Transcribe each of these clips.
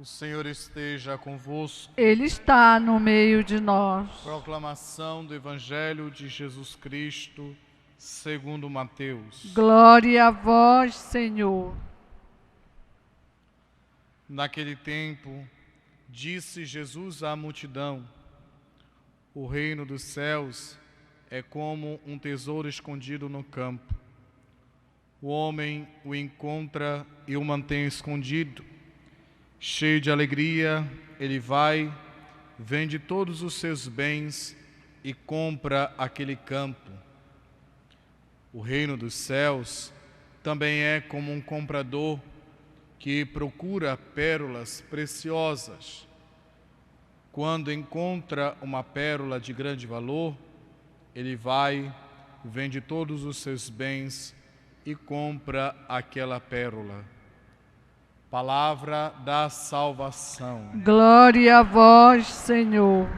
O Senhor esteja convosco. Ele está no meio de nós. Proclamação do Evangelho de Jesus Cristo, segundo Mateus. Glória a vós, Senhor. Naquele tempo, disse Jesus à multidão: o reino dos céus é como um tesouro escondido no campo. O homem o encontra e o mantém escondido. Cheio de alegria, ele vai, vende todos os seus bens e compra aquele campo. O reino dos céus também é como um comprador que procura pérolas preciosas. Quando encontra uma pérola de grande valor, ele vai, vende todos os seus bens e compra aquela pérola. Palavra da salvação. Glória a vós, Senhor.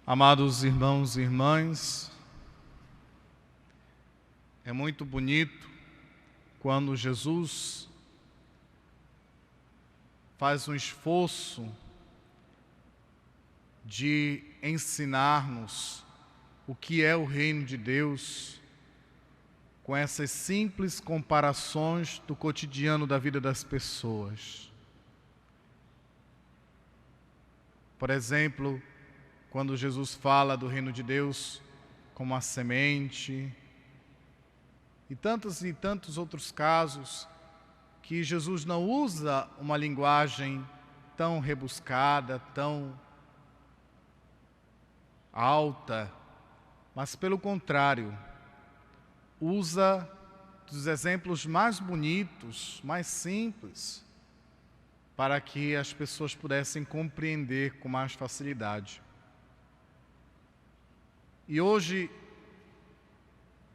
Amados irmãos e irmãs, é muito bonito quando Jesus faz um esforço de ensinar-nos o que é o reino de Deus, com essas simples comparações do cotidiano da vida das pessoas. Por exemplo, quando Jesus fala do reino de Deus como a semente, e tantos outros casos que Jesus não usa uma linguagem tão rebuscada, tão alta, mas pelo contrário, usa dos exemplos mais bonitos, mais simples, para que as pessoas pudessem compreender com mais facilidade. E hoje,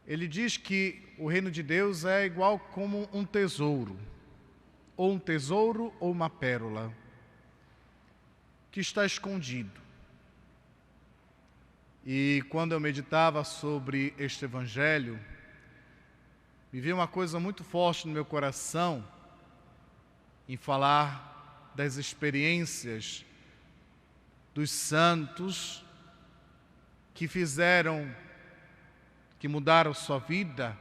ele diz que o reino de Deus é igual como um tesouro ou uma pérola, que está escondido. E quando eu meditava sobre este Evangelho, me veio uma coisa muito forte no meu coração, em falar das experiências dos santos que mudaram sua vida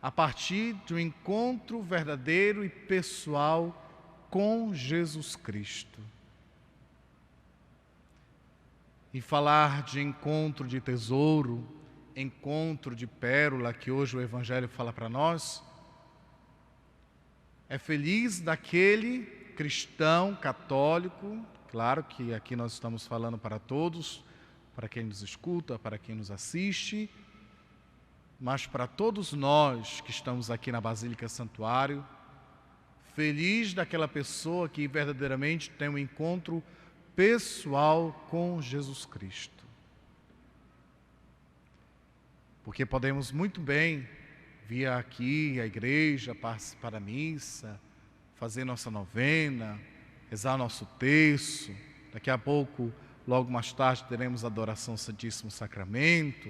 a partir de um encontro verdadeiro e pessoal com Jesus Cristo. E falar de encontro de tesouro, encontro de pérola, que hoje o Evangelho fala para nós, é feliz daquele cristão católico, claro que aqui nós estamos falando para todos, para quem nos escuta, para quem nos assiste, mas para todos nós que estamos aqui na Basílica Santuário, feliz daquela pessoa que verdadeiramente tem um encontro pessoal com Jesus Cristo. Porque podemos muito bem vir aqui à igreja, participar da missa, fazer nossa novena, rezar nosso terço. Daqui a pouco, logo mais tarde, teremos a adoração ao Santíssimo Sacramento.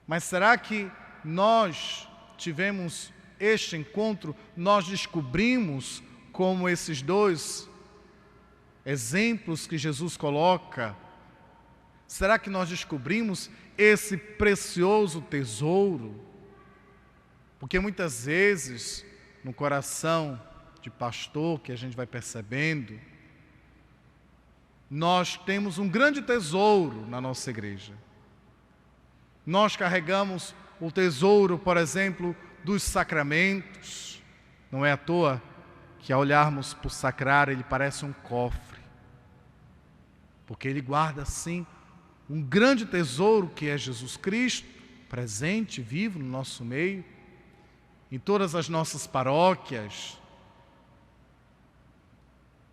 Mas será que nós tivemos este encontro, nós descobrimos como esses dois exemplos que Jesus coloca, será que nós descobrimos esse precioso tesouro? Porque muitas vezes, no coração de pastor, que a gente vai percebendo, nós temos um grande tesouro na nossa igreja. Nós carregamos o tesouro, por exemplo, dos sacramentos. Não é à toa que, ao olharmos para o sacrário, ele parece um cofre. Porque ele guarda, assim, um grande tesouro que é Jesus Cristo, presente, vivo no nosso meio, em todas as nossas paróquias.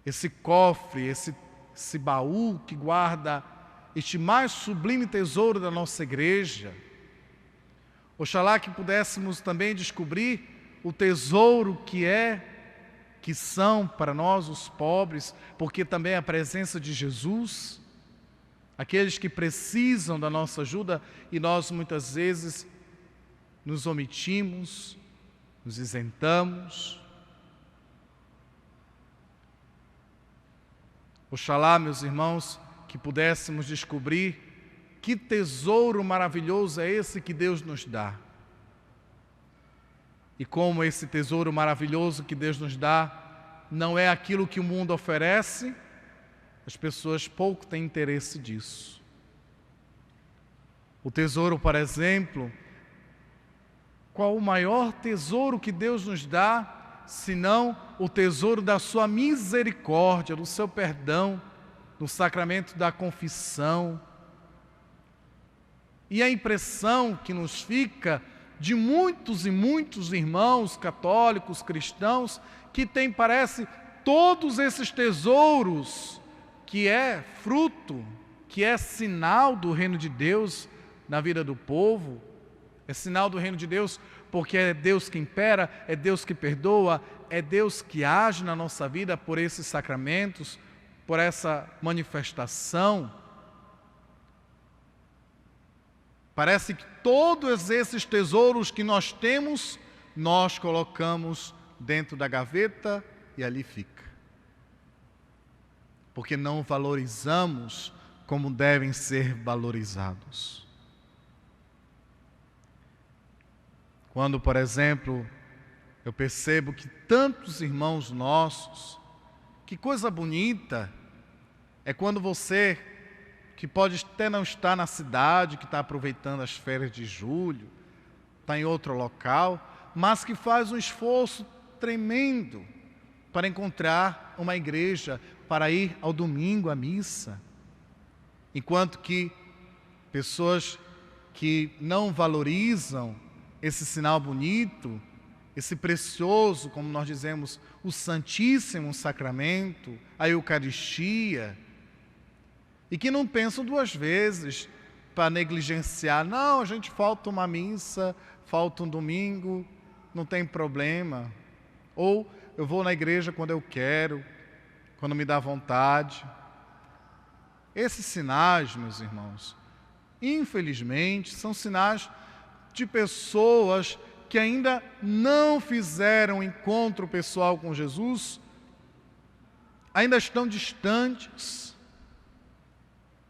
Esse cofre, esse baú que guarda este mais sublime tesouro da nossa igreja. Oxalá que pudéssemos também descobrir o tesouro que são para nós os pobres, porque também a presença de Jesus, aqueles que precisam da nossa ajuda e nós muitas vezes nos omitimos, nos isentamos. Oxalá, meus irmãos, que pudéssemos descobrir que tesouro maravilhoso é esse que Deus nos dá. E como esse tesouro maravilhoso que Deus nos dá não é aquilo que o mundo oferece, as pessoas pouco têm interesse disso. O tesouro, por exemplo, qual o maior tesouro que Deus nos dá, senão o tesouro da sua misericórdia, do seu perdão, no sacramento da confissão. E a impressão que nos fica de muitos e muitos irmãos católicos, cristãos, que têm, parece, todos esses tesouros, que é fruto, que é sinal do reino de Deus na vida do povo. É sinal do reino de Deus porque é Deus que impera, é Deus que perdoa, é Deus que age na nossa vida por esses sacramentos, por essa manifestação. Parece que todos esses tesouros que nós temos, nós colocamos dentro da gaveta e ali fica. Porque não valorizamos como devem ser valorizados. Quando, por exemplo, eu percebo que tantos irmãos nossos, que coisa bonita é quando você, que pode até não estar na cidade, que está aproveitando as férias de julho, está em outro local, mas que faz um esforço tremendo para encontrar uma igreja, para ir ao domingo à missa. Enquanto que pessoas que não valorizam esse sinal bonito, esse precioso, como nós dizemos, o Santíssimo Sacramento, a Eucaristia, e que não pensam duas vezes para negligenciar. Não, a gente falta uma missa, falta um domingo, não tem problema. Ou eu vou na igreja quando eu quero, quando me dá vontade. Esses sinais, meus irmãos, infelizmente, são sinais de pessoas que ainda não fizeram um encontro pessoal com Jesus, ainda estão distantes.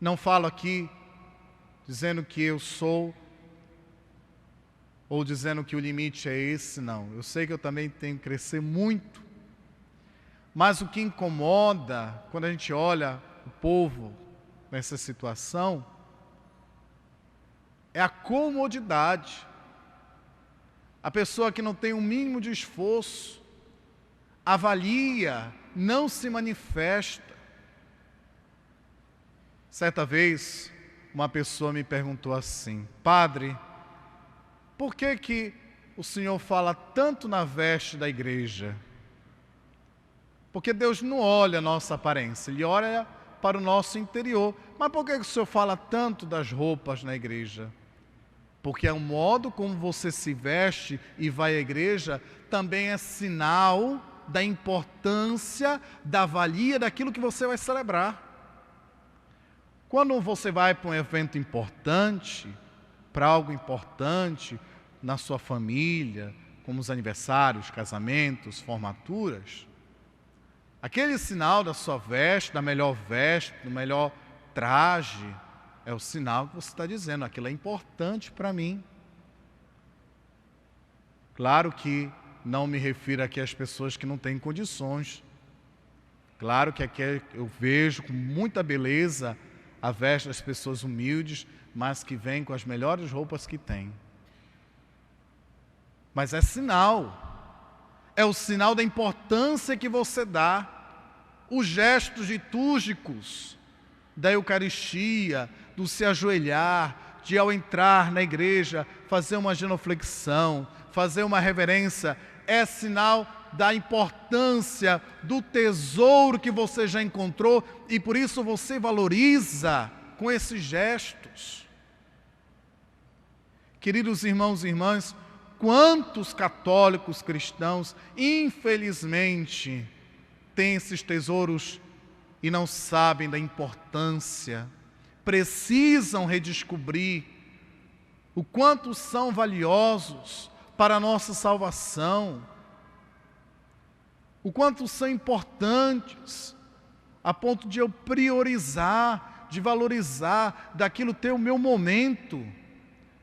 Não falo aqui dizendo que eu sou, ou dizendo que o limite é esse, não. Eu sei que eu também tenho que crescer muito. Mas o que incomoda, quando a gente olha o povo nessa situação, é a comodidade. A pessoa que não tem um mínimo de esforço, avalia, não se manifesta. Certa vez, uma pessoa me perguntou assim: Padre, por que o senhor fala tanto na veste da igreja? Porque Deus não olha a nossa aparência, Ele olha para o nosso interior. Mas por que o senhor fala tanto das roupas na igreja? Porque é o modo como você se veste e vai à igreja também é sinal da importância, da valia daquilo que você vai celebrar. Quando você vai para um evento importante, para algo importante na sua família, como os aniversários, casamentos, formaturas, aquele sinal da sua veste, da melhor veste, do melhor traje, é o sinal que você está dizendo, aquilo é importante para mim. Claro que não me refiro aqui às pessoas que não têm condições. Claro que aqui eu vejo com muita beleza a veste das pessoas humildes, mas que vêm com as melhores roupas que têm. Mas é sinal. É o sinal da importância que você dá. Os gestos litúrgicos da Eucaristia, do se ajoelhar, de ao entrar na igreja, fazer uma genuflexão, fazer uma reverência, é sinal da importância, do tesouro que você já encontrou e por isso você valoriza com esses gestos. Queridos irmãos e irmãs, quantos católicos cristãos, infelizmente, têm esses tesouros e não sabem da importância, precisam redescobrir o quanto são valiosos para a nossa salvação, o quanto são importantes, a ponto de eu priorizar, de valorizar, daquilo ter o meu momento,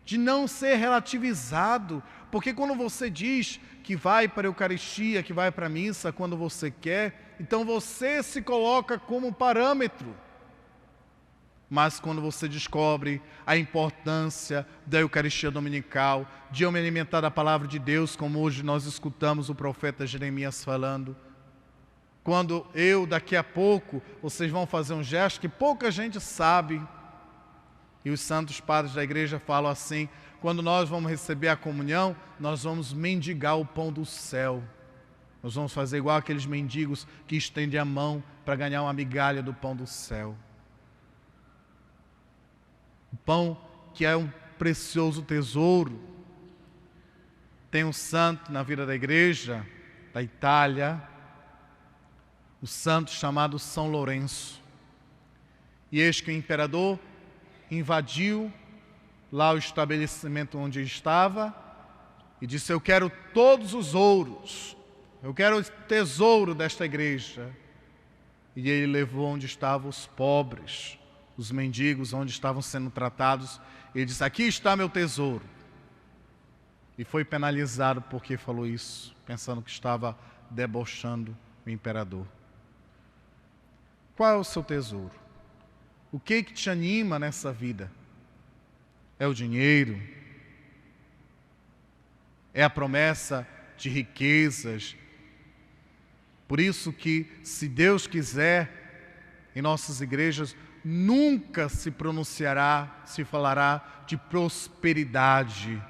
de não ser relativizado, porque quando você diz que vai para a Eucaristia, que vai para a missa quando você quer, então você se coloca como parâmetro. Mas quando você descobre a importância da Eucaristia Dominical, de eu me alimentar da Palavra de Deus, como hoje nós escutamos o profeta Jeremias falando, quando eu, daqui a pouco, vocês vão fazer um gesto que pouca gente sabe, e os santos padres da igreja falam assim, quando nós vamos receber a comunhão, nós vamos mendigar o pão do céu. Nós vamos fazer igual aqueles mendigos que estendem a mão para ganhar uma migalha do pão do céu. O pão que é um precioso tesouro. Tem um santo na vida da igreja, da Itália, o santo chamado São Lourenço. E eis que o imperador invadiu lá o estabelecimento onde estava e disse, eu quero todos os ouros, eu quero o tesouro desta igreja. E ele levou onde estavam os pobres, os mendigos, onde estavam sendo tratados. Ele disse, aqui está meu tesouro. E foi penalizado porque falou isso, pensando que estava debochando o imperador. Qual é o seu tesouro? O que te anima nessa vida? É o dinheiro? É a promessa de riquezas? Por isso que, se Deus quiser, em nossas igrejas, nunca se pronunciará, se falará de prosperidade,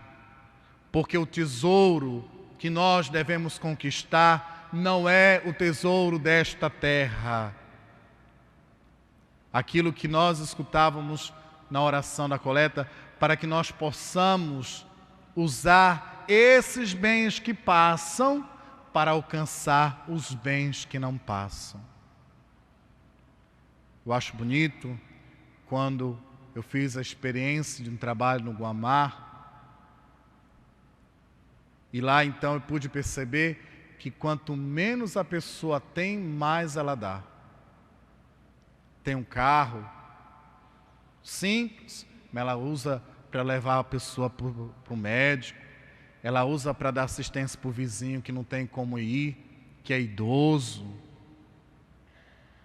porque o tesouro que nós devemos conquistar não é o tesouro desta terra. Aquilo que nós escutávamos na oração da coleta, para que nós possamos usar esses bens que passam para alcançar os bens que não passam. Eu acho bonito quando eu fiz a experiência de um trabalho no Guamar, e lá então eu pude perceber que quanto menos a pessoa tem, mais ela dá. Tem um carro simples, mas ela usa para levar a pessoa para o médico, ela usa para dar assistência para o vizinho que não tem como ir, que é idoso.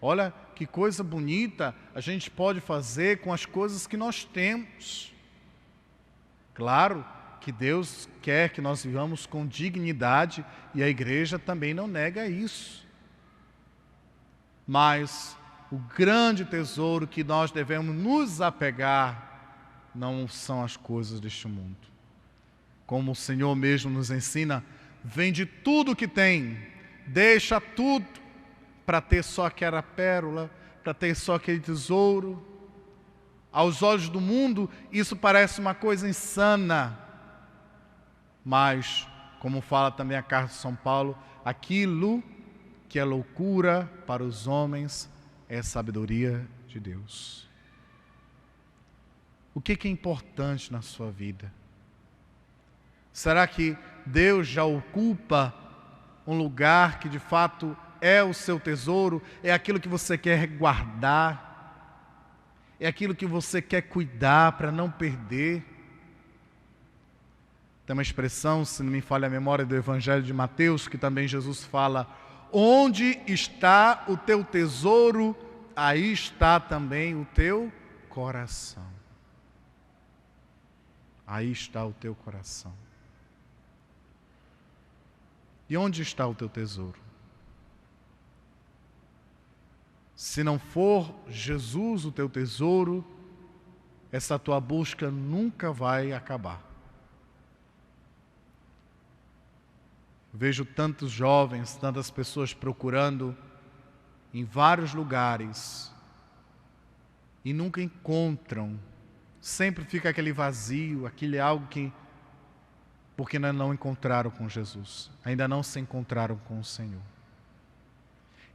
Olha que coisa bonita a gente pode fazer com as coisas que nós temos. Claro que Deus quer que nós vivamos com dignidade e a igreja também não nega isso. Mas o grande tesouro que nós devemos nos apegar não são as coisas deste mundo. Como o Senhor mesmo nos ensina, vende tudo o que tem, deixa tudo para ter só aquela pérola, para ter só aquele tesouro. Aos olhos do mundo, isso parece uma coisa insana. Mas, como fala também a carta de São Paulo, aquilo que é loucura para os homens é sabedoria de Deus. O que é importante na sua vida? Será que Deus já ocupa um lugar que de fato é o seu tesouro? É aquilo que você quer guardar? É aquilo que você quer cuidar para não perder? Tem uma expressão, se não me falha a memória, do Evangelho de Mateus, que também Jesus fala, onde está o teu tesouro, aí está também o teu coração. Aí está o teu coração. E onde está o teu tesouro? Se não for Jesus o teu tesouro, essa tua busca nunca vai acabar. Vejo tantos jovens, tantas pessoas procurando em vários lugares e nunca encontram. Sempre fica aquele vazio, aquele algo que... porque ainda não encontraram com Jesus, ainda não se encontraram com o Senhor.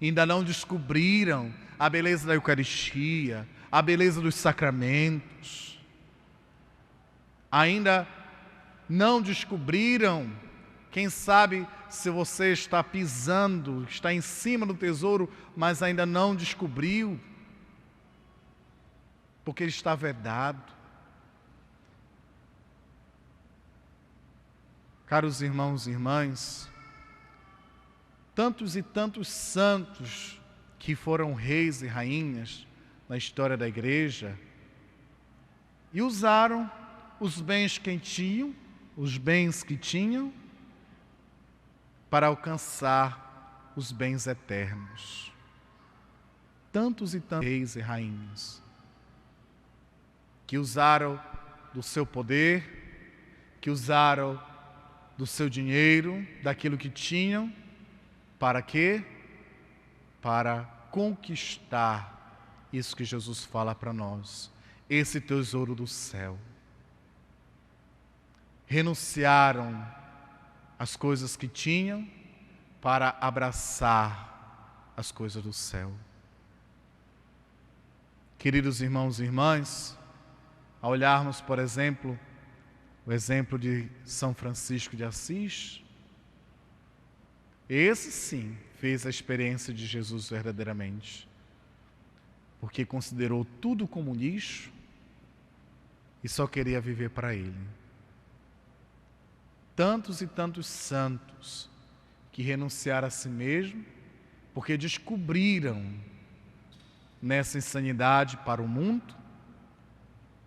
Ainda não descobriram a beleza da Eucaristia, a beleza dos sacramentos. Ainda não descobriram, quem sabe se você está pisando, está em cima do tesouro, mas ainda não descobriu, porque ele está vedado. Caros irmãos e irmãs, tantos e tantos santos que foram reis e rainhas na história da igreja e usaram os bens que tinham, para alcançar os bens eternos. Tantos e tantos reis e rainhas que usaram do seu poder, que usaram do seu dinheiro, daquilo que tinham, para quê? Para conquistar isso que Jesus fala para nós, esse tesouro do céu. Renunciaram às coisas que tinham para abraçar as coisas do céu. Queridos irmãos e irmãs, ao olharmos, por exemplo, o exemplo de São Francisco de Assis, esse sim fez a experiência de Jesus verdadeiramente, porque considerou tudo como lixo e só queria viver para Ele. Tantos e tantos santos que renunciaram a si mesmo, porque descobriram nessa insanidade para o mundo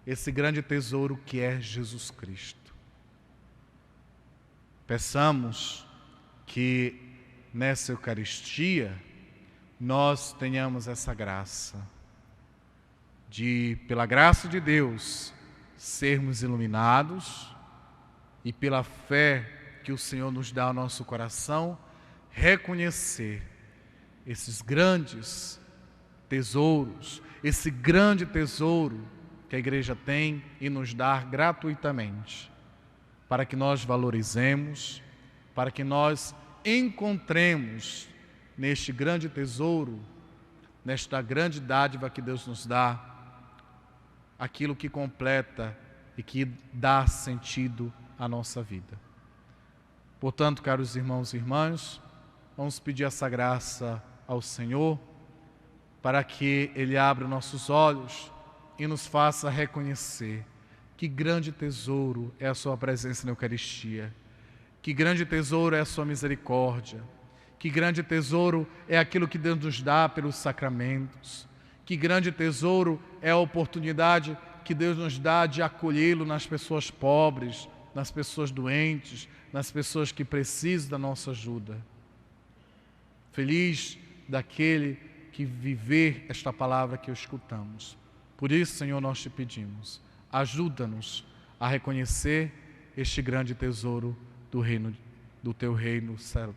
esse grande tesouro que é Jesus Cristo. Peçamos que nessa Eucaristia nós tenhamos essa graça de, pela graça de Deus, sermos iluminados e pela fé que o Senhor nos dá ao nosso coração, reconhecer esses grandes tesouros, esse grande tesouro que a igreja tem e nos dá gratuitamente, para que nós valorizemos, para que nós encontremos neste grande tesouro, nesta grande dádiva que Deus nos dá, aquilo que completa e que dá sentido à nossa vida. Portanto, caros irmãos e irmãs, vamos pedir essa graça ao Senhor, para que Ele abra nossos olhos e nos faça reconhecer que grande tesouro é a sua presença na Eucaristia, que grande tesouro é a sua misericórdia, que grande tesouro é aquilo que Deus nos dá pelos sacramentos, que grande tesouro é a oportunidade que Deus nos dá de acolhê-lo nas pessoas pobres, nas pessoas doentes, nas pessoas que precisam da nossa ajuda. Feliz daquele que viver esta palavra que escutamos. Por isso, Senhor, nós te pedimos, ajuda-nos a reconhecer este grande tesouro do reino, do teu reino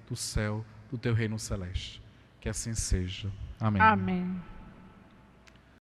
do céu, do teu reino celeste. Que assim seja. Amém. Amém.